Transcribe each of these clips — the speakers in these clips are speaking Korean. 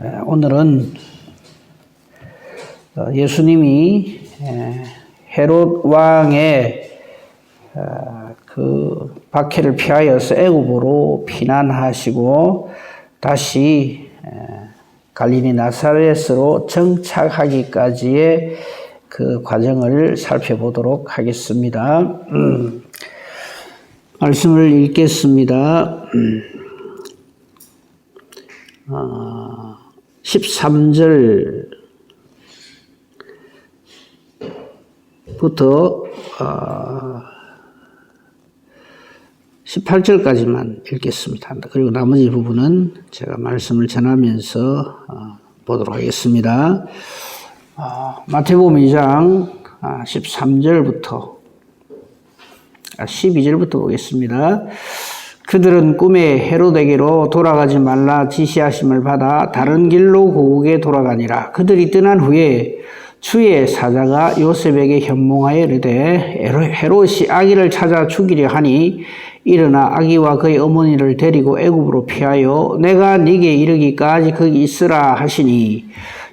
오늘은 예수님이 헤롯 왕의 그 박해를 피하여서 애굽으로 피난하시고 다시 갈릴리 나사렛으로 정착하기까지의 그 과정을 살펴보도록 하겠습니다. 말씀을 읽겠습니다. 13절부터 18절까지만 읽겠습니다. 그리고 나머지 부분은 제가 말씀을 전하면서 보도록 하겠습니다. 마태복음 2장 13절부터 12절부터 보겠습니다. 그들은 꿈에 헤롯에게로 돌아가지 말라 지시하심을 받아 다른 길로 고국에 돌아가니라. 그들이 떠난 후에 주의 사자가 요셉에게 현몽하여 이르되 헤롯이 아기를 찾아 죽이려 하니 일어나 아기와 그의 어머니를 데리고 애굽으로 피하여 내가 네게 이르기까지 거기 있으라 하시니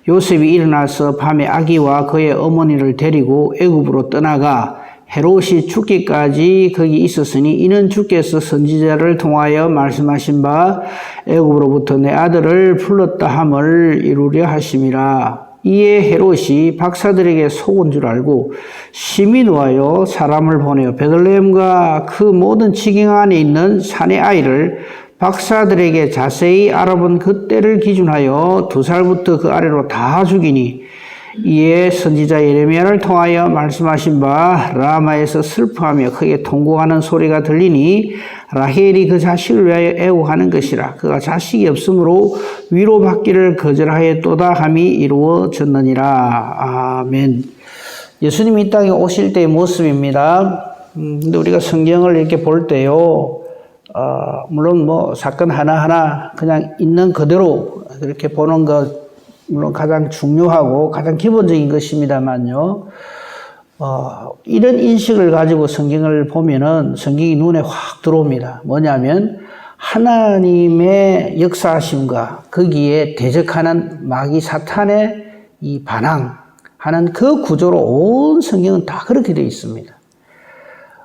요셉이 일어나서 밤에 아기와 그의 어머니를 데리고 애굽으로 떠나가 헤롯이 죽기까지 거기 있었으니 이는 주께서 선지자를 통하여 말씀하신 바 애굽으로부터 내 아들을 불렀다 함을 이루려 하심이라. 이에 헤롯이 박사들에게 속은 줄 알고 심히 노하여 사람을 보내어 베들레헴과 그 모든 지경 안에 있는 산의 아이를 박사들에게 자세히 알아본 그때를 기준하여 2살부터 그 아래로 다 죽이니 이에 선지자 예레미야를 통하여 말씀하신 바 라마에서 슬퍼하며 크게 통곡하는 소리가 들리니 라헬이 그 자식을 위하여 애곡하는 것이라. 그가 자식이 없으므로 위로받기를 거절하였도다 함이 이루어졌느니라. 아멘. 예수님이 이 땅에 오실 때의 모습입니다. 근데 우리가 성경을 이렇게 볼 때요, 물론 사건 하나하나 그냥 있는 그대로 그렇게 보는 것 물론 가장 중요하고 가장 기본적인 것입니다만요. 이런 인식을 가지고 성경을 보면은 성경이 눈에 확 들어옵니다. 뭐냐면 하나님의 역사하심과 거기에 대적하는 마귀 사탄의 이 반항하는 그 구조로 온 성경은 다 그렇게 되어 있습니다.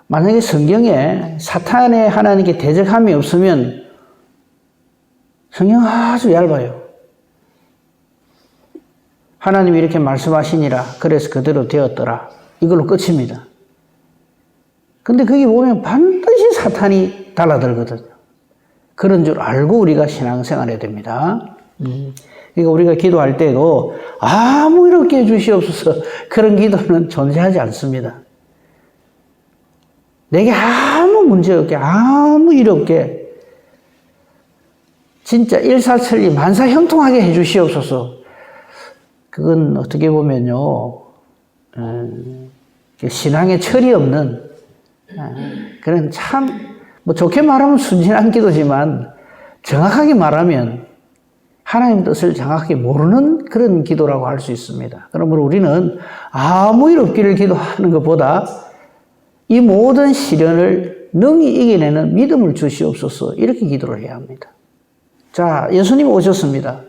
만약에 성경에 사탄의 하나님께 대적함이 없으면 성경은 아주 얇아요. 하나님이 이렇게 말씀하시니라. 그래서 그대로 되었더라. 이걸로 끝입니다. 근데 거기 보면 반드시 사탄이 달라들거든요. 그런 줄 알고 우리가 신앙생활 해야 됩니다. 그러니까 우리가 기도할 때도 아무 일 없게 해주시옵소서. 그런 기도는 존재하지 않습니다. 내게 아무 문제 없게, 아무 일 없게, 진짜 일사천리 만사형통하게 해주시옵소서. 그건 어떻게 보면요, 신앙에 철이 없는 그런 참, 좋게 말하면 순진한 기도지만 정확하게 말하면 하나님 뜻을 정확하게 모르는 그런 기도라고 할 수 있습니다. 그러므로 우리는 아무 일 없기를 기도하는 것보다 이 모든 시련을 능히 이겨내는 믿음을 주시옵소서 이렇게 기도를 해야 합니다. 자, 예수님이 오셨습니다.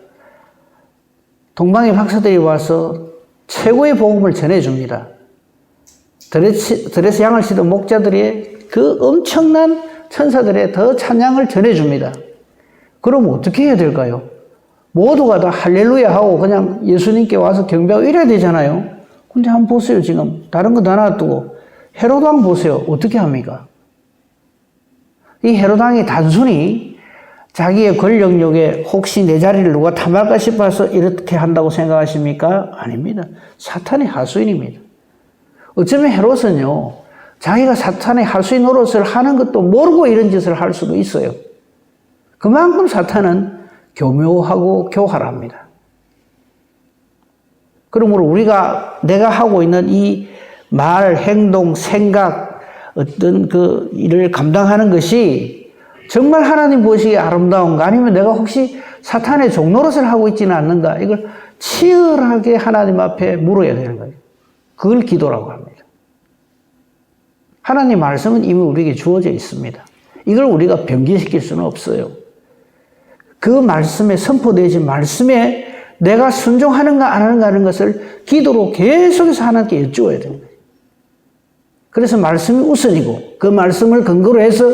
동방의 박사들이 와서 최고의 복음을 전해줍니다. 들에서 양을 치던 목자들의 그 엄청난 천사들의 더 찬양을 전해줍니다. 그럼 어떻게 해야 될까요? 모두가 다 할렐루야 하고 그냥 예수님께 와서 경배하고 이래야 되잖아요. 근데 한번 보세요. 지금 다른 거 다 놔두고 헤롯 왕 보세요. 어떻게 합니까? 이 헤롯 왕이 단순히 자기의 권력욕에 혹시 내 자리를 누가 탐할까 싶어서 이렇게 한다고 생각하십니까? 아닙니다. 사탄의 하수인입니다. 어쩌면 헤롯은요, 자기가 사탄의 하수인 노릇을 하는 것도 모르고 이런 짓을 할 수도 있어요. 그만큼 사탄은 교묘하고 교활합니다. 그러므로 내가 하고 있는 이 말, 행동, 생각, 어떤 그 일을 감당하는 것이 정말 하나님 보시기에 아름다운가? 아니면 내가 혹시 사탄의 종노릇을 하고 있지는 않는가? 이걸 치열하게 하나님 앞에 물어야 되는 거예요. 그걸 기도라고 합니다. 하나님 말씀은 이미 우리에게 주어져 있습니다. 이걸 우리가 변기시킬 수는 없어요. 그 말씀에 선포되지 말씀에 내가 순종하는가 안 하는가 하는 것을 기도로 계속해서 하나님께 여쭈어야 되는 거예요. 그래서 말씀이 우선이고 그 말씀을 근거로 해서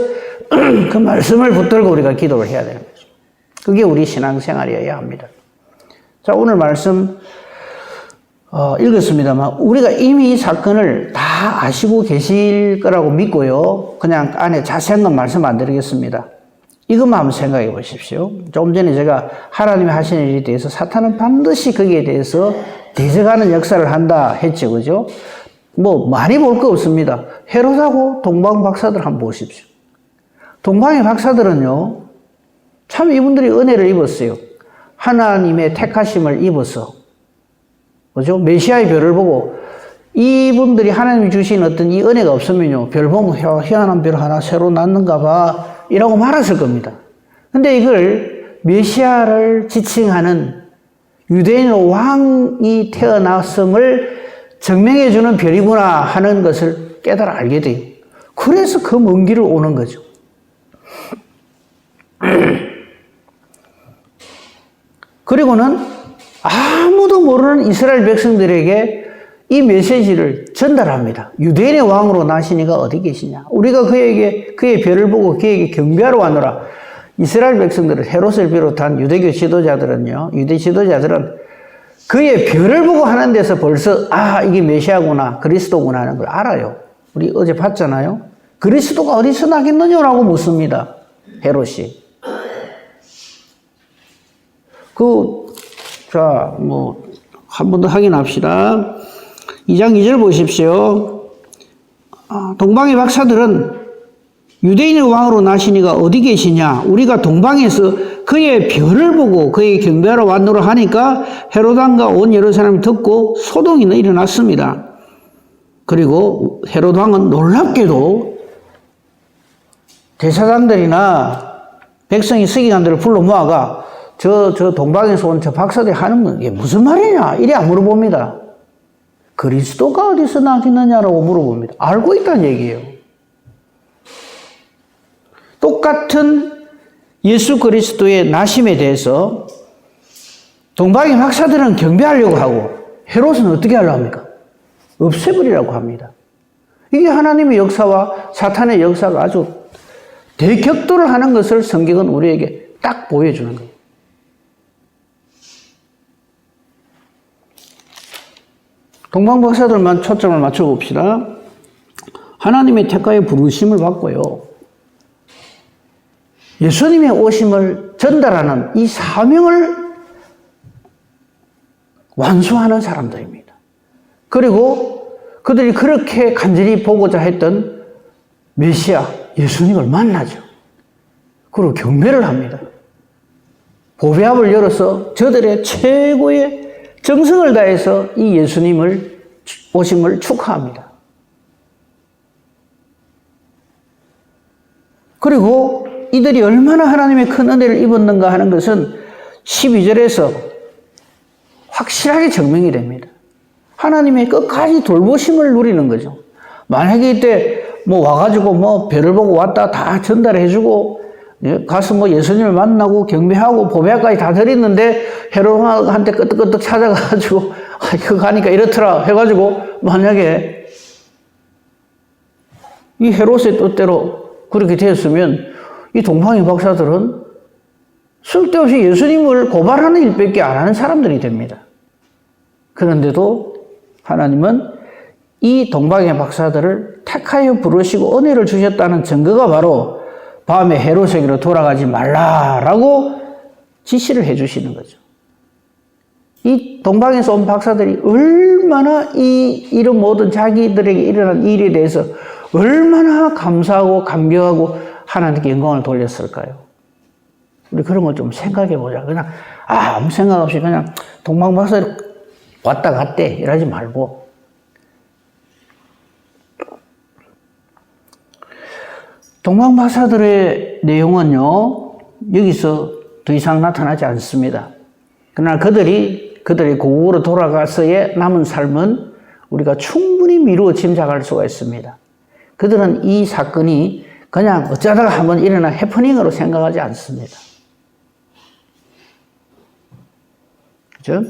그 말씀을 붙들고 우리가 기도를 해야 되는 거죠. 그게 우리 신앙생활이어야 합니다. 자, 오늘 말씀 읽었습니다만 우리가 이미 이 사건을 다 아시고 계실 거라고 믿고요. 그냥 안에 자세한 건 말씀 안 드리겠습니다. 이것만 한번 생각해 보십시오. 조금 전에 제가 하나님이 하시는 일에 대해서 사탄은 반드시 거기에 대해서 대적하는 역사를 한다 했죠. 그죠? 뭐 많이 볼 거 없습니다. 헤롯하고 동방 박사들 한번 보십시오. 동방의 박사들은요. 참 이분들이 은혜를 입었어요. 하나님의 택하심을 입어서 그죠? 메시아의 별을 보고 이분들이 하나님이 주신 어떤 이 은혜가 없으면요. 별 보면 희한한 별 하나 새로 났는가 봐 이라고 말했을 겁니다. 근데 이걸 메시아를 지칭하는 유대인 왕이 태어났음을 증명해주는 별이구나 하는 것을 깨달아 알게 돼요. 그래서 그 먼 길을 오는 거죠. 그리고는 아무도 모르는 이스라엘 백성들에게 이 메시지를 전달합니다. 유대인의 왕으로 나시니가 어디 계시냐? 우리가 그의 별을 보고 그에게 경배하러 왔노라. 이스라엘 백성들은 헤롯을 비롯한 유대 지도자들은 그의 별을 보고 하는 데서 벌써 이게 메시아구나 그리스도구나 하는 걸 알아요. 우리 어제 봤잖아요. 그리스도가 어디서 나겠느냐라고 묻습니다. 헤롯이. 한 번 더 확인합시다. 2장 2절 보십시오. 동방의 박사들은 유대인의 왕으로 나시니가 어디 계시냐? 우리가 동방에서 그의 별을 보고 그의 경배하러 왔노라 하니까 헤롯 왕과 온 예루살렘이 듣고 소동이 일어났습니다. 그리고 헤롯 왕은 놀랍게도 대사장들이나 백성의 서기관들을 불러 모아가 저 동방에서 온 저 박사들이 하는 게 무슨 말이냐? 이래 안 물어봅니다. 그리스도가 어디서 나겠느냐라고 물어봅니다. 알고 있다는 얘기예요. 똑같은 예수 그리스도의 나심에 대해서 동방의 박사들은 경배하려고 하고 헤롯은 어떻게 하려고 합니까? 없애버리라고 합니다. 이게 하나님의 역사와 사탄의 역사가 아주 대격돌을 하는 것을 성경은 우리에게 딱 보여주는 거예요. 동방 박사들만 초점을 맞춰봅시다. 하나님의 택하여 부르심을 받고요. 예수님의 오심을 전달하는 이 사명을 완수하는 사람들입니다. 그리고 그들이 그렇게 간절히 보고자 했던 메시아 예수님을 만나죠. 그리고 경배를 합니다. 보배합을 열어서 저들의 최고의 정성을 다해서 이 예수님을 오심을 축하합니다. 그리고 이들이 얼마나 하나님의 큰 은혜를 입었는가 하는 것은 12절에서 확실하게 증명이 됩니다. 하나님의 끝까지 돌보심을 누리는 거죠. 만약에 이때 와가지고 별을 보고 왔다 다 전달해주고 가서 예수님을 만나고 경배하고 보배까지 다 드렸는데 헤롯한테 끄떡끄떡 찾아가지고 그거 가니까 이렇더라 해가지고 만약에 이 헤롯의 뜻대로 그렇게 되었으면 이 동방의 박사들은 쓸데없이 예수님을 고발하는 일밖에 안 하는 사람들이 됩니다. 그런데도 하나님은 이 동방의 박사들을 택하여 부르시고 은혜를 주셨다는 증거가 바로 밤에 헤롯에게로 돌아가지 말라라고 지시를 해주시는 거죠. 이 동방에서 온 박사들이 얼마나 이런 모든 자기들에게 일어난 일에 대해서 얼마나 감사하고 감격하고 하나님께 영광을 돌렸을까요? 우리 그런 걸 좀 생각해 보자. 그냥 아무 생각 없이 그냥 동방 박사들 왔다 갔대 이러지 말고 동방 박사들의 내용은요 여기서 더 이상 나타나지 않습니다. 그러나 그들의 고국으로 돌아가서의 남은 삶은 우리가 충분히 미루어 짐작할 수가 있습니다. 그들은 이 사건이 그냥 어쩌다가 한번 일어난 해프닝으로 생각하지 않습니다. 그죠?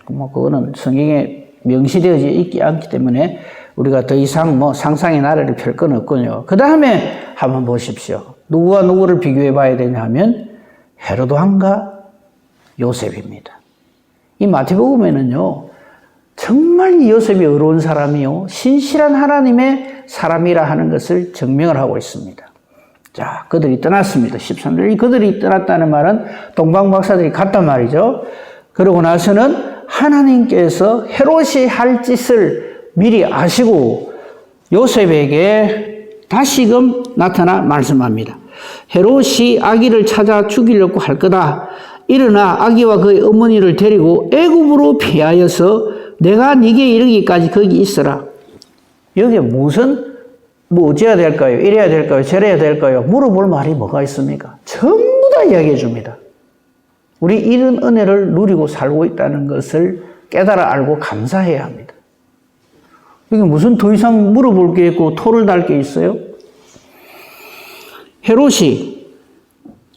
뭐 그거는 성경에 명시되어 있지 않기 때문에 우리가 더 이상 뭐 상상의 나래를 펼 건 없군요. 그 다음에 한번 보십시오. 누구와 누구를 비교해 봐야 되냐 하면 헤로드 왕과 요셉입니다. 이 마태복음에는요, 정말 이 요셉이 어려운 사람이요, 신실한 하나님의 사람이라 하는 것을 증명을 하고 있습니다. 자, 그들이 떠났습니다. 13절. 그들이 떠났다는 말은 동방박사들이 갔단 말이죠. 그러고 나서는 하나님께서 헤롯이 할 짓을 미리 아시고 요셉에게 다시금 나타나 말씀합니다. 헤롯이 아기를 찾아 죽이려고 할 거다. 일어나 아기와 그의 어머니를 데리고 애굽으로 피하여서 내가 네게 이르기까지 거기 있어라. 여기에 무슨 뭐 어찌해야 될까요? 이래야 될까요? 저래야 될까요? 물어볼 말이 뭐가 있습니까? 전부 다 이야기해 줍니다. 우리 이런 은혜를 누리고 살고 있다는 것을 깨달아 알고 감사해야 합니다. 이게 무슨 더 이상 물어볼 게 있고 토를 달 게 있어요? 헤롯이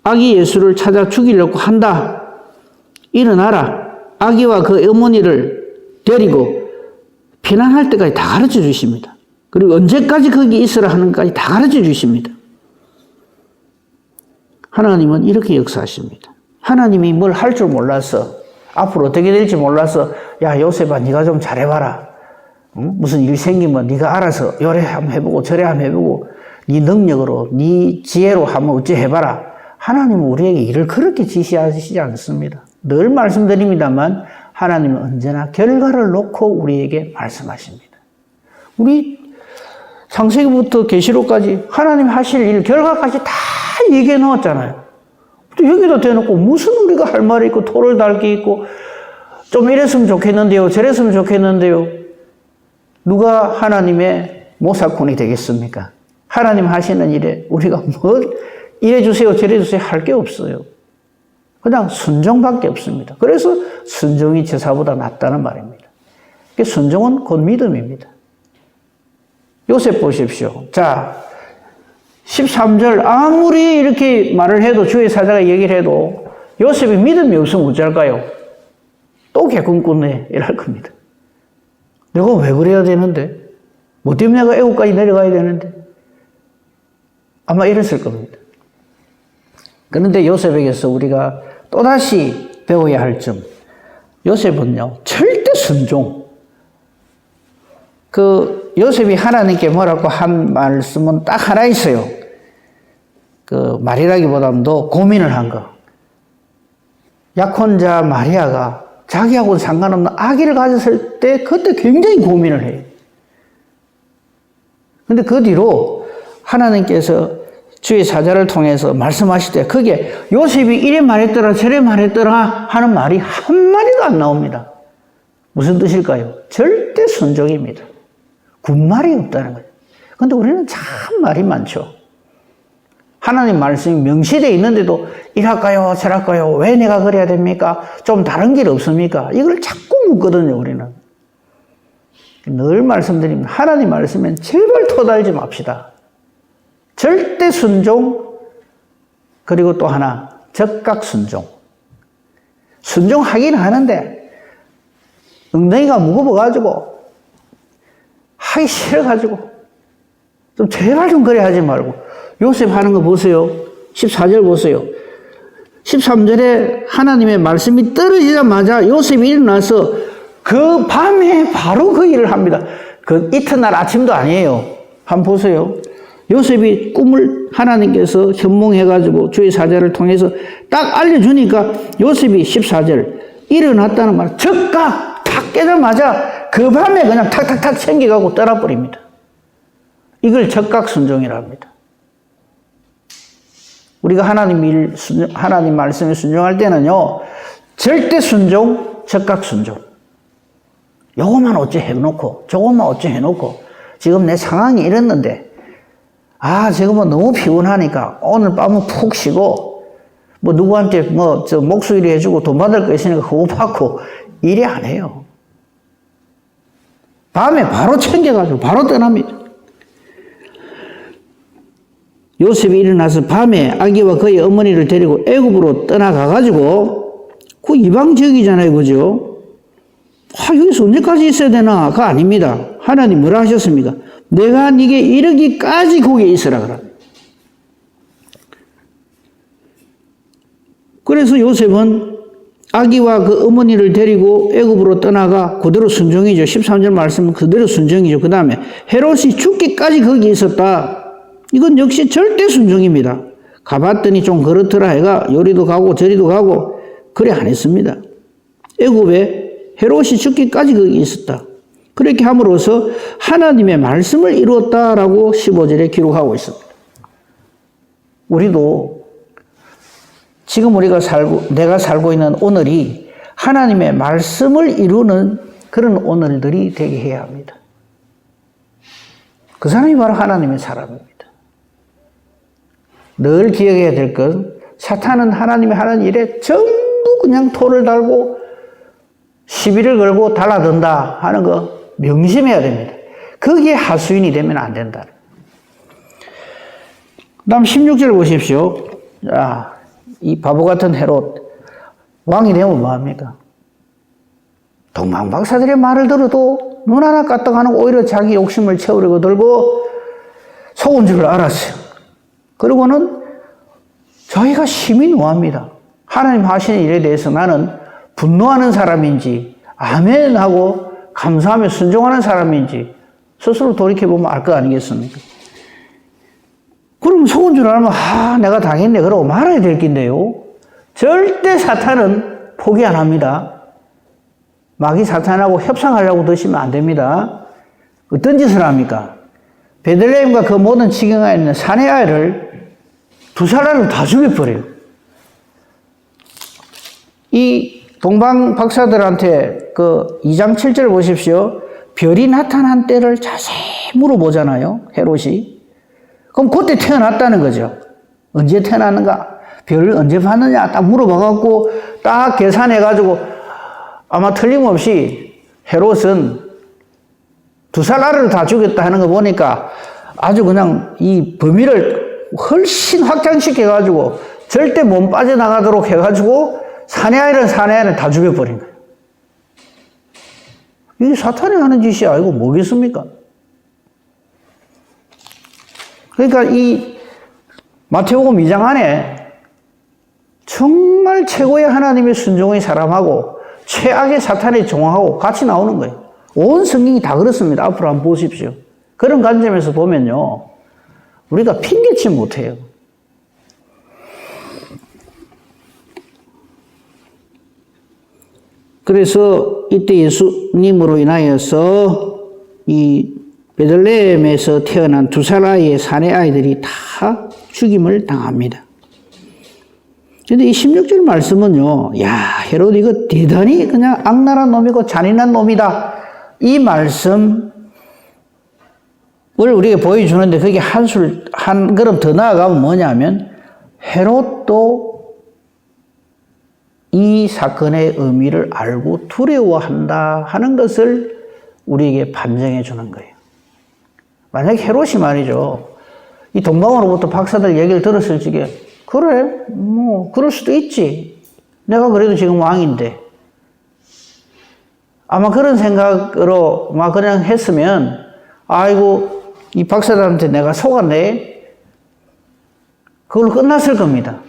아기 예수를 찾아 죽이려고 한다. 일어나라. 아기와 그 어머니를 데리고 피난할 때까지 다 가르쳐 주십니다. 그리고 언제까지 거기 있으라 하는 것까지 다 가르쳐 주십니다. 하나님은 이렇게 역사하십니다. 하나님이 뭘 할 줄 몰라서, 앞으로 어떻게 될지 몰라서, 야, 요셉아, 네가 좀 잘해봐라. 응? 무슨 일 생기면 네가 알아서 요래 한번 해보고 저래 한번 해보고 네 능력으로, 네 지혜로 한번 어찌 해봐라. 하나님은 우리에게 일을 그렇게 지시하시지 않습니다. 늘 말씀드립니다만 하나님은 언제나 결과를 놓고 우리에게 말씀하십니다. 우리 창세기부터 계시록까지 하나님 하실 일 결과까지 다 얘기해 놓았잖아요. 또 여기다 대놓고 무슨 우리가 할 말이 있고 토를 달 게 있고 좀 이랬으면 좋겠는데요, 저랬으면 좋겠는데요. 누가 하나님의 모사꾼이 되겠습니까? 하나님 하시는 일에 우리가 뭘 이래 주세요, 저래 주세요 할 게 없어요. 그냥 순종밖에 없습니다. 그래서 순종이 제사보다 낫다는 말입니다. 순종은 곧 믿음입니다. 요셉 보십시오. 자, 13절 아무리 이렇게 말을 해도 주의 사자가 얘기를 해도 요셉이 믿음이 없으면 어쩔까요? 또 개꿈꾸네 이럴 겁니다. 내가 왜 그래야 되는데? 뭐 때문에 내가 애국까지 내려가야 되는데? 아마 이랬을 겁니다. 그런데 요셉에게서 우리가 또다시 배워야 할 점. 요셉은요, 절대 순종. 요셉이 하나님께 뭐라고 한 말씀은 딱 하나 있어요. 말이라기보다도 고민을 한 거. 약혼자 마리아가 자기하고는 상관없는 아기를 가졌을 때 그때 굉장히 고민을 해요. 근데 그 뒤로 하나님께서 주의 사자를 통해서 말씀하실 때 그게 요셉이 이래 말했더라 저래 말했더라 하는 말이 한마디도 안 나옵니다. 무슨 뜻일까요? 절대 순종입니다. 군말이 없다는 거예요. 근데 우리는 참 말이 많죠. 하나님 말씀이 명시되어 있는데도 이랄까요 저랄까요 왜 내가 그래야 됩니까? 좀 다른 길 없습니까? 이걸 자꾸 묻거든요. 우리는 늘 말씀드립니다. 하나님 말씀엔 제발 토달지 맙시다. 절대 순종, 그리고 또 하나 적각 순종. 순종하긴 하는데 엉덩이가 무거워가지고 하기 싫어가지고 좀 제발 좀 그래 하지 말고 요셉 하는 거 보세요. 14절 보세요. 13절에 하나님의 말씀이 떨어지자마자 요셉이 일어나서 그 밤에 바로 그 일을 합니다. 그 이튿날 아침도 아니에요. 한번 보세요. 요셉이 꿈을 하나님께서 현몽해가지고 주의 사자를 통해서 딱 알려주니까 요셉이 14절 일어났다는 말 즉각 탁 깨자마자 그 밤에 그냥 탁탁탁 챙겨가고 떠나버립니다. 이걸 적각 순종이라 합니다. 우리가 하나님 말씀에 순종할 때는요, 절대 순종, 적각 순종. 요것만 어찌 해놓고, 저것만 어찌 해놓고, 지금 내 상황이 이랬는데, 지금은 너무 피곤하니까 오늘 밤은 푹 쉬고, 뭐 누구한테 목수일이 해주고 돈 받을 거 있으니까 그거 받고, 이래 안 해요. 밤에 바로 챙겨가지고 바로 떠납니다. 요셉이 일어나서 밤에 아기와 그의 어머니를 데리고 애굽으로 떠나가가지고 그 이방 지역이잖아요. 그죠? 여기서 언제까지 있어야 되나? 그거 아닙니다. 하나님 뭐라 하셨습니까? 내가 네게 이르기까지 거기에 있으라 그래. 그래서 요셉은 아기와 그 어머니를 데리고 애굽으로 떠나가 그대로 순종이죠. 13절 말씀은 그대로 순종이죠. 그 다음에 헤롯이 죽기까지 거기 있었다. 이건 역시 절대 순종입니다. 가봤더니 좀 그렇더라 해가 요리도 가고 저리도 가고 그래 안 했습니다. 애굽에 헤롯이 죽기까지 거기 있었다. 그렇게 함으로써 하나님의 말씀을 이루었다라고 15절에 기록하고 있습니다. 우리도 지금 내가 살고 있는 오늘이 하나님의 말씀을 이루는 그런 오늘들이 되게 해야 합니다. 그 사람이 바로 하나님의 사람입니다. 늘 기억해야 될 것, 사탄은 하나님의 하는 일에 전부 그냥 토를 달고 시비를 걸고 달라든다 하는 거 명심해야 됩니다. 거기에 하수인이 되면 안 된다. 그 다음 16절 보십시오. 자, 이 바보 같은 헤롯, 왕이 되면 뭐합니까? 동방박사들의 말을 들어도 눈 하나 까딱하는 오히려 자기 욕심을 채우려고 들고 속은 줄 알았어요. 그리고는 저희가 심히 노합니다. 하나님 하시는 일에 대해서 나는 분노하는 사람인지 아멘 하고 감사하며 순종하는 사람인지 스스로 돌이켜보면 알 거 아니겠습니까? 그럼 속은 줄 알면 내가 당했네 그러고 말아야 될 낀데요. 절대 사탄은 포기 안 합니다. 마귀 사탄하고 협상하려고 드시면 안 됩니다. 어떤 짓을 합니까? 베들레헴과 그 모든 지경에 있는 사내 아이를 두 사람을 다 죽여버려요. 이 동방 박사들한테 그 2장 7절 보십시오. 별이 나타난 때를 자세히 물어보잖아요. 헤롯이. 그럼 그때 태어났다는 거죠. 언제 태어났는가? 별을 언제 봤느냐? 딱 물어봐갖고 딱 계산해가지고 아마 틀림없이 헤롯은 두 살 아래를 다 죽였다 하는 거 보니까 아주 그냥 이 범위를 훨씬 확장시켜가지고 절대 못 빠져나가도록 해가지고 사내 아이는 다 죽여버린 거예요. 이게 사탄이 하는 짓이 아니고 뭐겠습니까? 그러니까 이 마태복음 2장 안에 정말 최고의 하나님의 순종의 사람하고 최악의 사탄의 종하고 같이 나오는 거예요. 온 성경이 다 그렇습니다. 앞으로 한번 보십시오. 그런 관점에서 보면요. 우리가 핑계치 못해요. 그래서 이때 예수님으로 인하여서 이 베들레헴에서 태어난 두 살 아이의 사내 아이들이 다 죽임을 당합니다. 근데 이 16절 말씀은요, 헤롯 이거 대단히 그냥 악랄한 놈이고 잔인한 놈이다. 이 말씀을 우리에게 보여주는데 그게 한 걸음 더 나아가면 뭐냐면 헤롯도 이 사건의 의미를 알고 두려워한다 하는 것을 우리에게 반증해 주는 거예요. 만약에 헤롯이 말이죠. 이 동방으로부터 박사들 얘기를 들었을 적에 그래, 그럴 수도 있지. 내가 그래도 지금 왕인데. 아마 그런 생각으로 막 그냥 했으면 아이고 이 박사들한테 내가 속았네. 그걸로 끝났을 겁니다.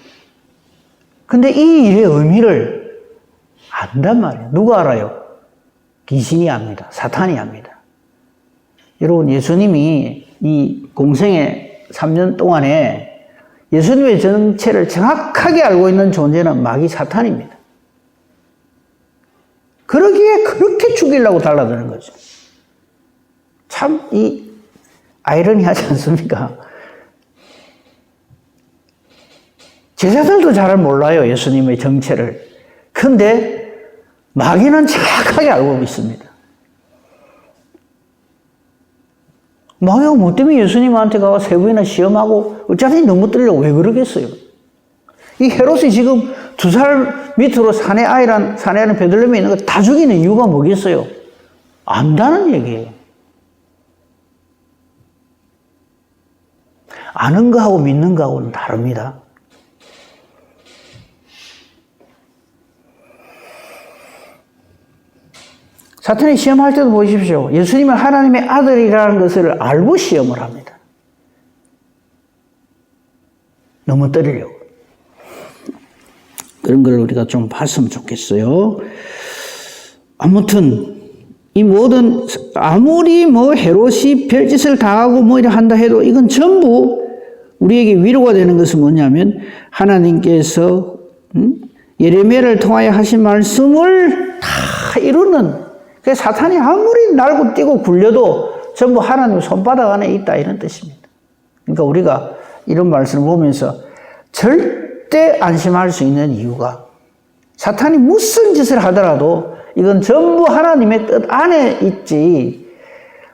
근데 이 일의 의미를 안단 말이에요. 누가 알아요? 귀신이 압니다. 사탄이 압니다. 여러분, 예수님이 이 공생의 3년 동안에 예수님의 정체를 정확하게 알고 있는 존재는 마귀 사탄입니다. 그러기에 그렇게 죽이려고 달라드는 거죠. 참, 아이러니하지 않습니까? 제자들도 잘 몰라요, 예수님의 정체를. 근데 마귀는 정확하게 알고 있습니다. 마귀가 뭐 때문에 예수님한테 가서 3번이나 시험하고 어차피 넘어뜨리려고 왜 그러겠어요? 이 헤롯이 지금 2살 밑으로 사내아이는 베들레헴에 있는 거 다 죽이는 이유가 뭐겠어요? 안다는 얘기예요. 아는 거하고 믿는 거하고는 다릅니다. 사탄이 시험할 때도 보십시오. 예수님은 하나님의 아들이라는 것을 알고 시험을 합니다. 넘어뜨리려고. 그런 걸 우리가 좀 봤으면 좋겠어요. 아무튼 이 모든 아무리 뭐 헤롯이 별짓을 당하고 뭐 이래 한다 해도 이건 전부 우리에게 위로가 되는 것은 뭐냐면 하나님께서 예레미야를 통하여 하신 말씀을 다 이루는, 그래서 사탄이 아무리 날고 뛰고 굴려도 전부 하나님 손바닥 안에 있다 이런 뜻입니다. 그러니까 우리가 이런 말씀을 보면서 절대 안심할 수 있는 이유가 사탄이 무슨 짓을 하더라도 이건 전부 하나님의 뜻 안에 있지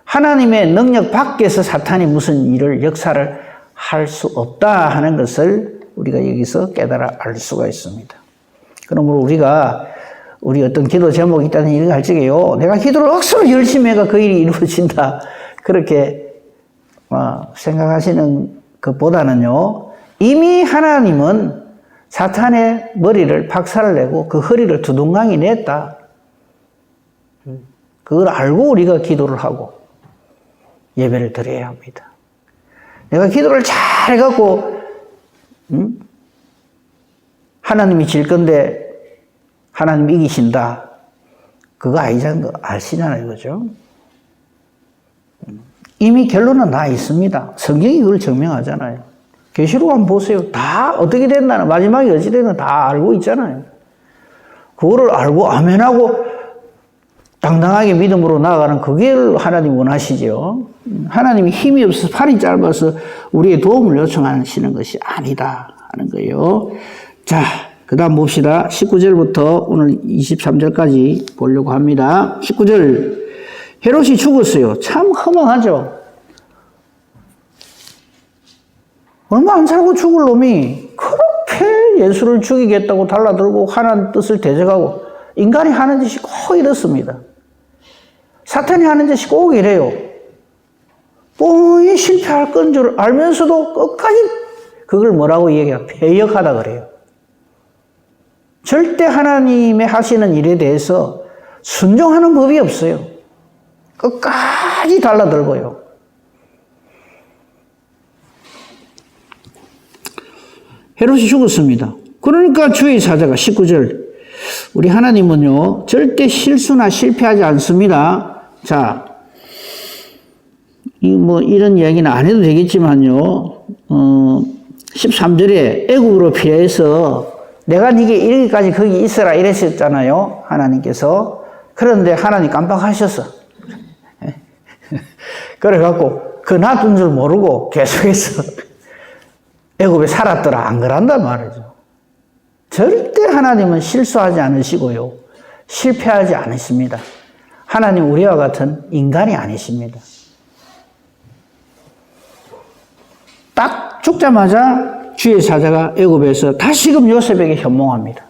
하나님의 능력 밖에서 사탄이 무슨 일을 역사를 할 수 없다 하는 것을 우리가 여기서 깨달아 알 수가 있습니다. 그러므로 우리가 우리 어떤 기도 제목이 있다는 일을 할 적에요. 내가 기도를 억수로 열심히 해가 그 일이 이루어진다. 그렇게 생각하시는 것보다는요. 이미 하나님은 사탄의 머리를 박살을 내고 그 허리를 두둥강이 냈다. 그걸 알고 우리가 기도를 하고 예배를 드려야 합니다. 내가 기도를 잘 해갖고 하나님이 질 건데 하나님이 이기신다. 그거 아니자는 거 아시잖아요. 그죠? 이미 결론은 나 있습니다. 성경이 그걸 증명하잖아요. 계시록 한번 보세요. 다 어떻게 된다는, 마지막에 어찌 되는 다 알고 있잖아요. 그거를 알고 아멘하고 당당하게 믿음으로 나아가는 그게 하나님 원하시죠. 하나님이 힘이 없어서 팔이 짧아서 우리의 도움을 요청하시는 것이 아니다 하는 거예요. 자, 그 다음 봅시다. 19절부터 오늘 23절까지 보려고 합니다. 19절, 헤롯이 죽었어요. 참 허망하죠. 얼마 안 살고 죽을 놈이 그렇게 예수를 죽이겠다고 달라들고 하나님 뜻을 대적하고, 인간이 하는 짓이 꼭 이렇습니다. 사탄이 하는 짓이 꼭 이래요. 뻔히 실패할 건 줄 알면서도 끝까지 그걸 뭐라고 얘기해요? 배역하다 그래요. 절대 하나님의 하시는 일에 대해서 순종하는 법이 없어요. 끝까지 달라들고요. 헤롯이 죽었습니다. 그러니까 주의 사자가 19절, 우리 하나님은요 절대 실수나 실패하지 않습니다. 자, 이런 이야기는 안 해도 되겠지만요, 13절에 애굽으로 피해서 내가 네게 이르기까지 거기 있어라 이랬었잖아요, 하나님께서. 그런데 하나님 깜빡하셨어. 그래갖고 그 놔둔 줄 모르고 계속해서 애굽에 살았더라. 안 그런단 말이죠. 절대 하나님은 실수하지 않으시고요, 실패하지 않으십니다. 하나님 우리와 같은 인간이 아니십니다. 딱 죽자마자 주의 사자가 애굽에서 다시금 요셉에게 현몽합니다.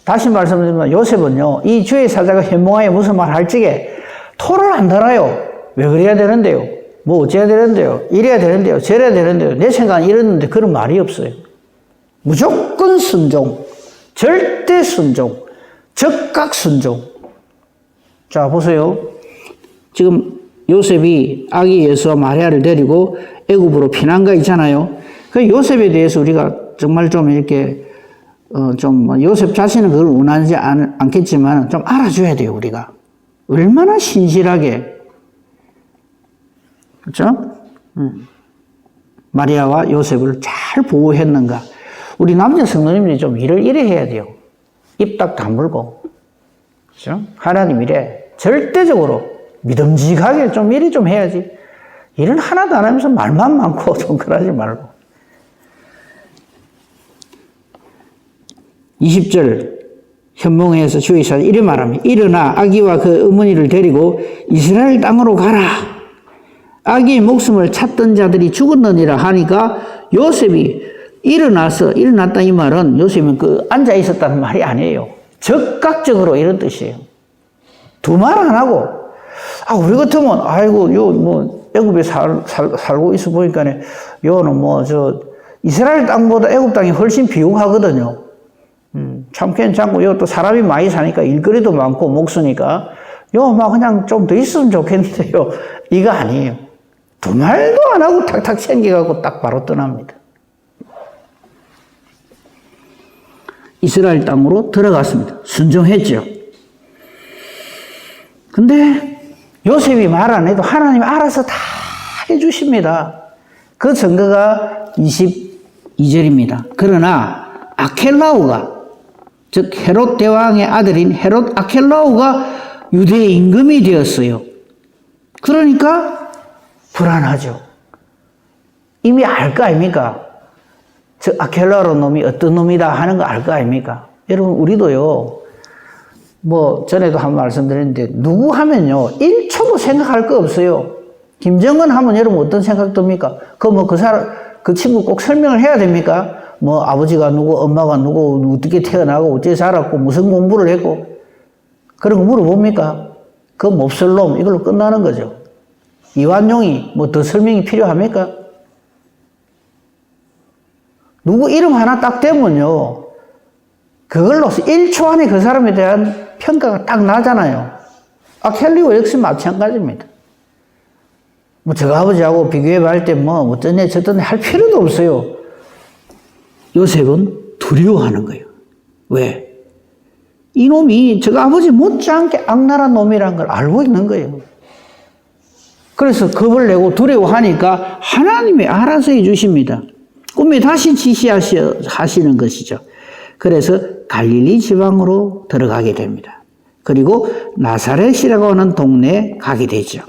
다시 말씀드리면 요셉은요, 이 주의 사자가 현몽하에 무슨 말 할 적에 토를 안 달아요. 왜 그래야 되는데요? 뭐 어째야 되는데요? 이래야 되는데요? 저래야 되는데요? 내 생각은 이랬는데 그런 말이 없어요. 무조건 순종, 절대 순종, 즉각 순종. 자, 보세요. 지금 요셉이 아기 예수와 마리아를 데리고 애굽으로 피난가 있잖아요. 그 요셉에 대해서 우리가 정말 좀 이렇게 요셉 자신은 그걸 원하지 않겠지만 좀 알아줘야 돼요. 우리가 얼마나 신실하게, 그렇죠? 마리아와 요셉을 잘 보호했는가. 우리 남자 성도님들이 좀 일을 이래 해야 돼요. 입 딱 다물고, 그렇죠? 하나님 일에 절대적으로 믿음직하게 좀 일이 좀 해야지. 일은 하나도 안 하면서 말만 많고 좀 그러지 말고. 20절 현몽에서 주의 사자 이래 말합니다. 일어나 아기와 그 어머니를 데리고 이스라엘 땅으로 가라. 아기의 목숨을 찾던 자들이 죽었느니라 하니까 요셉이 일어났다 이 말은 요셉은 앉아 있었다는 말이 아니에요. 적극적으로 이런 뜻이에요. 두 말 안 하고, 우리 같으면 아이고 애굽에 살고 있어 보니까 요는 이스라엘 땅보다 애굽 땅이 훨씬 비용하거든요. 참 괜찮고, 요 또 사람이 많이 사니까 일거리도 많고, 목수니까, 요 막 그냥 좀 더 있으면 좋겠는데요. 이거 아니에요. 두 말도 안 하고 탁탁 챙겨가고 딱 바로 떠납니다. 이스라엘 땅으로 들어갔습니다. 순종했죠. 근데 요셉이 말 안 해도 하나님이 알아서 다 해주십니다. 그 증거가 22절입니다. 그러나 아켈라오가, 즉 헤롯 대왕의 아들인 헤롯 아켈라오가 유대의 임금이 되었어요. 그러니까 불안하죠. 이미 알 거 아닙니까? 저 아켈라오 놈이 어떤 놈이다 하는 거 알 거 아닙니까? 여러분, 우리도요, 뭐 전에도 한 번 말씀드렸는데, 누구 하면요 1초도 생각할 거 없어요. 김정은 하면 여러분 어떤 생각 듭니까? 그 친구 꼭 설명을 해야 됩니까? 뭐 아버지가 누구, 엄마가 누구, 어떻게 태어나고 어떻게 자랐고 무슨 공부를 했고, 그런 거 물어봅니까? 그 몹쓸 놈, 이걸로 끝나는 거죠. 이완용이 뭐 더 설명이 필요합니까? 누구 이름 하나 딱 되면요, 그걸로서 1초 안에 그 사람에 대한 평가가 딱 나잖아요. 아켈리오 역시 마찬가지입니다. 뭐 저 아버지하고 비교해 볼 때 뭐 어쩌네 저쩌네 할 필요도 없어요. 요셉은 두려워하는 거예요. 왜? 이놈이 저 아버지 못지않게 악랄한 놈이라는 걸 알고 있는 거예요. 그래서 겁을 내고 두려워하니까 하나님이 알아서 해주십니다. 꿈에 다시 지시하시는 것이죠. 그래서 갈릴리 지방으로 들어가게 됩니다. 그리고 나사렛이라고 하는 동네에 가게 되죠.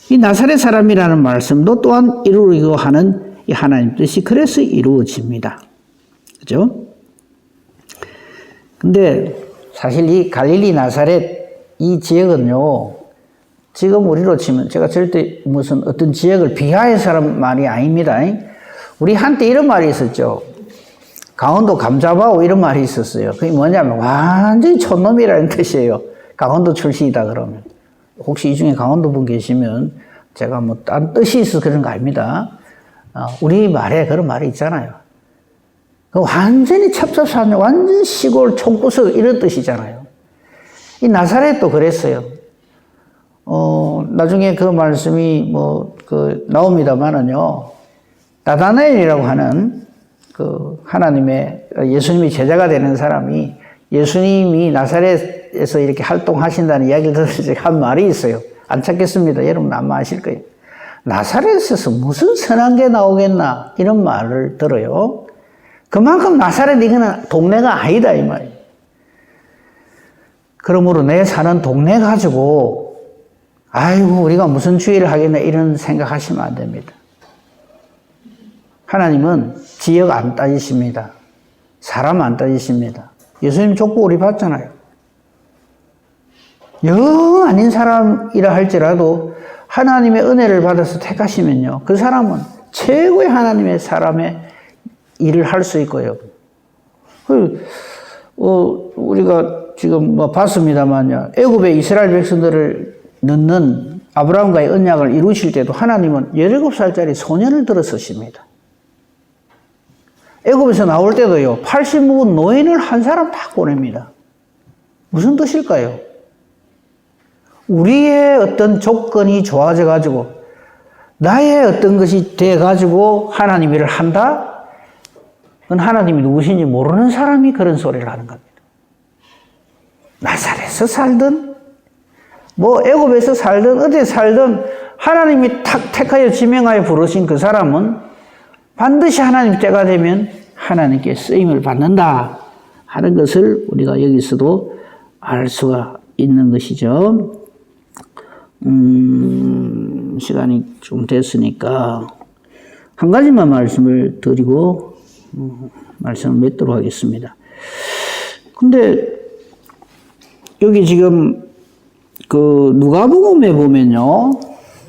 이 나사렛 사람이라는 말씀도 또한 이루려고 하는 이 하나님 뜻이 그래서 이루어집니다. 그죠? 근데 사실 이 갈릴리 나사렛 이 지역은요, 지금 우리로 치면, 제가 절대 무슨 어떤 지역을 비하해서 하는 말이 아닙니다. 우리 한때 이런 말이 있었죠. 강원도 감자바오 이런 말이 있었어요. 그게 뭐냐면 완전히 촌놈이라는 뜻이에요. 강원도 출신이다 그러면. 혹시 이 중에 강원도 분 계시면 제가 뭐 딴 뜻이 있어서 그런 거 아닙니다. 우리 말에 그런 말이 있잖아요. 완전히 첩첩산, 완전 시골 총구석 이런 뜻이잖아요. 이 나사렛도 그랬어요. 나중에 그 말씀이 나옵니다만은요, 나다나엘이라고 하는 하나님의 예수님이 제자가 되는 사람이 예수님이 나사렛에서 이렇게 활동하신다는 이야기를 들어서 제가 한 말이 있어요. 안 찾겠습니다. 여러분 아마 아실 거예요. 나사렛에서 무슨 선한 게 나오겠나 이런 말을 들어요. 그만큼 나사렛 이거는 동네가 아니다 이 말이에요. 그러므로 내 사는 동네 가지고 아이고 우리가 무슨 주의를 하겠나 이런 생각하시면 안 됩니다. 하나님은 지역 안 따지십니다. 사람 안 따지십니다. 예수님 족보 우리 봤잖아요. 영 아닌 사람이라 할지라도 하나님의 은혜를 받아서 택하시면요, 그 사람은 최고의 하나님의 사람의 일을 할 수 있고요. 우리가 지금 봤습니다만요, 애굽에 이스라엘 백성들을 넣는 아브라함과의 언약을 이루실 때도 하나님은 17살짜리 소년을 들어서십니다. 애굽에서 나올 때도요, 80 묵은 노인을 한 사람 다 보냅니다. 무슨 뜻일까요? 우리의 어떤 조건이 좋아져 가지고 나의 어떤 것이 돼 가지고 하나님 일을 한다? 그건 하나님이 누구신지 모르는 사람이 그런 소리를 하는 겁니다. 나사렛에서 살든 애굽에서 살든 어디 살든 하나님이 탁 택하여 지명하여 부르신 그 사람은 반드시 하나님 때가 되면 하나님께 쓰임을 받는다 하는 것을 우리가 여기서도 알 수가 있는 것이죠. 시간이 좀 됐으니까 한 가지만 말씀을 드리고 말씀을 맺도록 하겠습니다. 근데 여기 지금 누가복음에 보면요,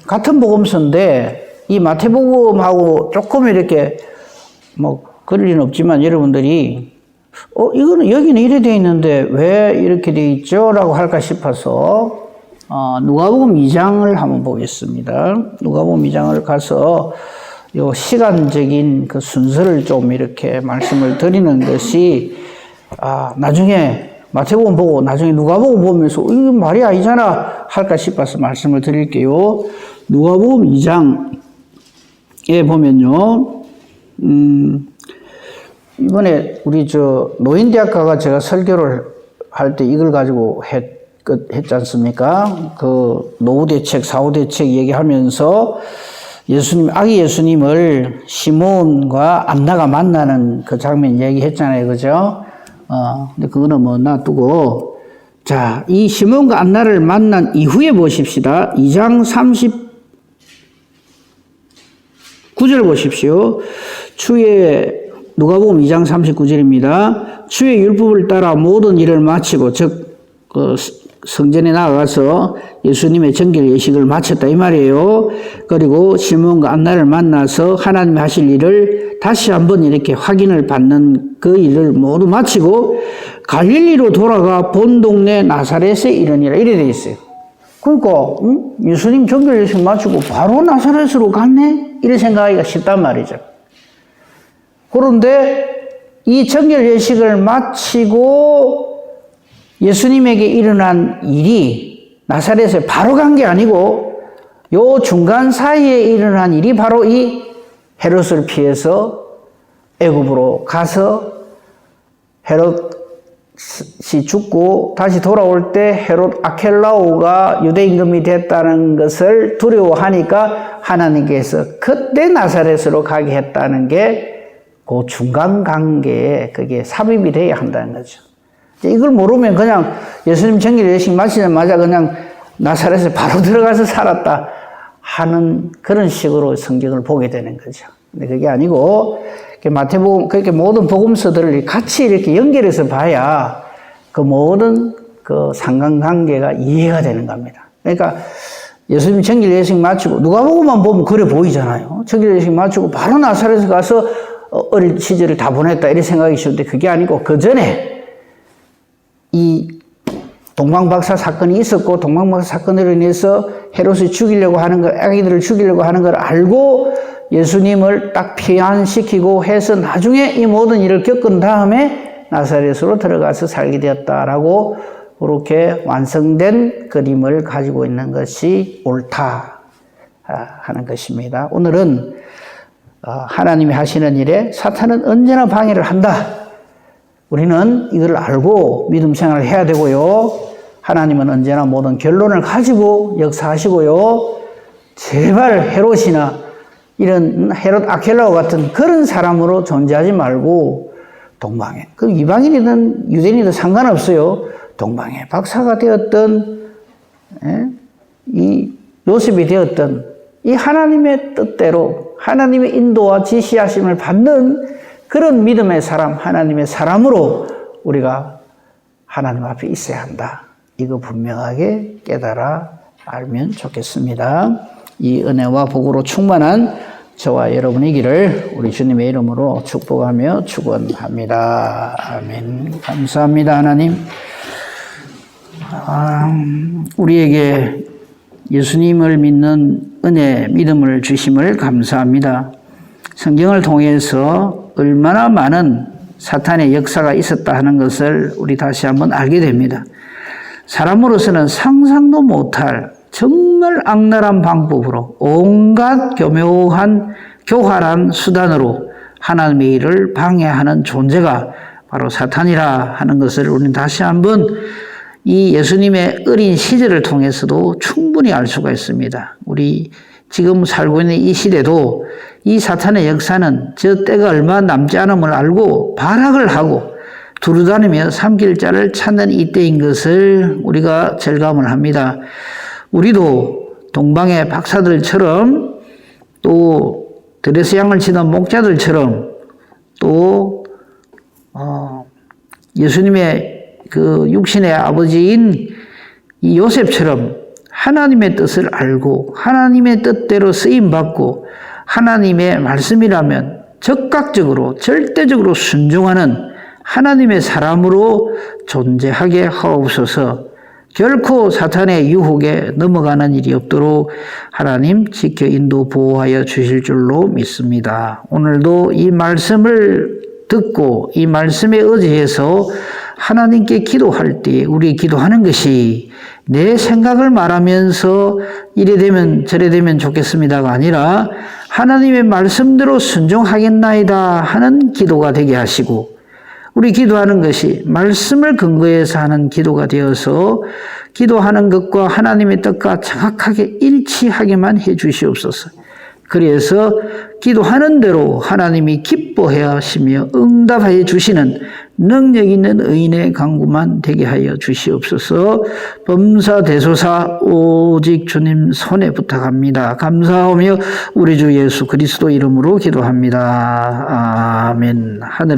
같은 복음서인데 이 마태복음하고 조금 이렇게 그럴 리는 없지만 여러분들이 이거는 여기는 이래 돼 있는데 왜 이렇게 돼 있죠? 라고 할까 싶어서 누가복음 2장을 한번 보겠습니다. 누가복음 2장을 가서 요 시간적인 그 순서를 좀 이렇게 말씀을 드리는 것이, 나중에 마태복음 보고 나중에 누가복음 보면서 이거 말이 아니잖아 할까 싶어서 말씀을 드릴게요. 누가복음 2장에 보면요, 이번에 우리 노인대학가가 제가 설교를 할 때 이걸 가지고 했지 않습니까? 그 노후대책, 사후대책 얘기하면서 아기 예수님을 시몬과 안나가 만나는 그 장면 얘기했잖아요. 그죠? 근데 그거는 뭐 놔두고, 자, 이 시몬과 안나를 만난 이후에 보십시다. 2장 39절 보십시오. 누가복음 2장 39절입니다. 주의 율법을 따라 모든 일을 마치고, 즉 성전에 나가서 예수님의 정결 예식을 마쳤다 이 말이에요. 그리고 시몬과 안나를 만나서 하나님이 하실 일을 다시 한번 이렇게 확인을 받는 그 일을 모두 마치고 갈릴리로 돌아가 본 동네 나사렛에 이르니라 이래 돼 있어요. 그러니까 예수님 정결 예식 마치고 바로 나사렛으로 갔네? 이래 생각하기가 쉽단 말이죠. 그런데 이 정결 예식을 마치고 예수님에게 일어난 일이 나사렛에 바로 간 게 아니고 요 중간 사이에 일어난 일이 바로 이 헤롯을 피해서 애굽으로 가서 헤롯이 죽고 다시 돌아올 때 헤롯 아켈라오가 유대 임금이 됐다는 것을 두려워하니까 하나님께서 그때 나사렛으로 가게 했다는 게 그 중간 관계에 그게 삽입이 돼야 한다는 거죠. 이걸 모르면 그냥 예수님 정결 예식 마치자마자 그냥 나사렛에 바로 들어가서 살았다 하는 그런 식으로 성경을 보게 되는 거죠. 근데 그게 아니고 마태복음 그렇게 모든 복음서들을 같이 이렇게 연결해서 봐야 그 모든 그 상관관계가 이해가 되는 겁니다. 그러니까 예수님 정결 예식 마치고 누가복음만 보면 그래 보이잖아요. 정결 예식 마치고 바로 나사렛에 가서 어릴 시절을 다 보냈다 이런 생각이 쉬운데 그게 아니고 그 전에 이 동방박사 사건이 있었고 동방박사 사건으로 인해서 헤롯이 죽이려고 하는 걸, 아기들을 죽이려고 하는 걸 알고 예수님을 딱 피안시키고 해서 나중에 이 모든 일을 겪은 다음에 나사렛으로 들어가서 살게 되었다라고 그렇게 완성된 그림을 가지고 있는 것이 옳다 하는 것입니다. 오늘은 하나님이 하시는 일에 사탄은 언제나 방해를 한다. 우리는 이걸 알고 믿음 생활을 해야 되고요. 하나님은 언제나 모든 결론을 가지고 역사하시고요. 제발 헤롯이나 이런 헤롯 아켈라오 같은 그런 사람으로 존재하지 말고 동방에, 그 이방인이든 유대인이든 상관없어요. 동방에 박사가 되었던 이 요셉이 되었던 이 하나님의 뜻대로 하나님의 인도와 지시하심을 받는 그런 믿음의 사람, 하나님의 사람으로 우리가 하나님 앞에 있어야 한다. 이거 분명하게 깨달아 알면 좋겠습니다. 이 은혜와 복으로 충만한 저와 여러분이기를 우리 주님의 이름으로 축복하며 축원합니다. 아멘. 감사합니다, 하나님. 우리에게 예수님을 믿는 은혜, 믿음을 주심을 감사합니다. 성경을 통해서 얼마나 많은 사탄의 역사가 있었다 하는 것을 우리 다시 한번 알게 됩니다. 사람으로서는 상상도 못할 정말 악랄한 방법으로 온갖 교활한 수단으로 하나님의 일을 방해하는 존재가 바로 사탄이라 하는 것을 우리는 다시 한번 이 예수님의 어린 시절을 통해서도 충분히 알 수가 있습니다. 우리 지금 살고 있는 이 시대도 이 사탄의 역사는 저 때가 얼마 남지 않음을 알고 발악을 하고 두루다니며 삼킬 자를 찾는 이때인 것을 우리가 절감을 합니다. 우리도 동방의 박사들처럼 또 들에서 양을 치던 목자들처럼 또 예수님의 그 육신의 아버지인 이 요셉처럼 하나님의 뜻을 알고 하나님의 뜻대로 쓰임받고 하나님의 말씀이라면 적극적으로 절대적으로 순종하는 하나님의 사람으로 존재하게 하옵소서. 결코 사탄의 유혹에 넘어가는 일이 없도록 하나님 지켜 인도 보호하여 주실 줄로 믿습니다. 오늘도 이 말씀을 듣고 이 말씀에 의지해서 하나님께 기도할 때 우리 기도하는 것이 내 생각을 말하면서 이래 되면 저래 되면 좋겠습니다가 아니라 하나님의 말씀대로 순종하겠나이다 하는 기도가 되게 하시고, 우리 기도하는 것이 말씀을 근거해서 하는 기도가 되어서 기도하는 것과 하나님의 뜻과 정확하게 일치하게만 해 주시옵소서. 그래서 기도하는 대로 하나님이 기뻐해 하시며 응답하여 주시는 능력 있는 의인의 강구만 되게 하여 주시옵소서. 범사대소사 오직 주님 손에 부탁합니다. 감사하며 우리 주 예수 그리스도 이름으로 기도합니다. 아멘. 하늘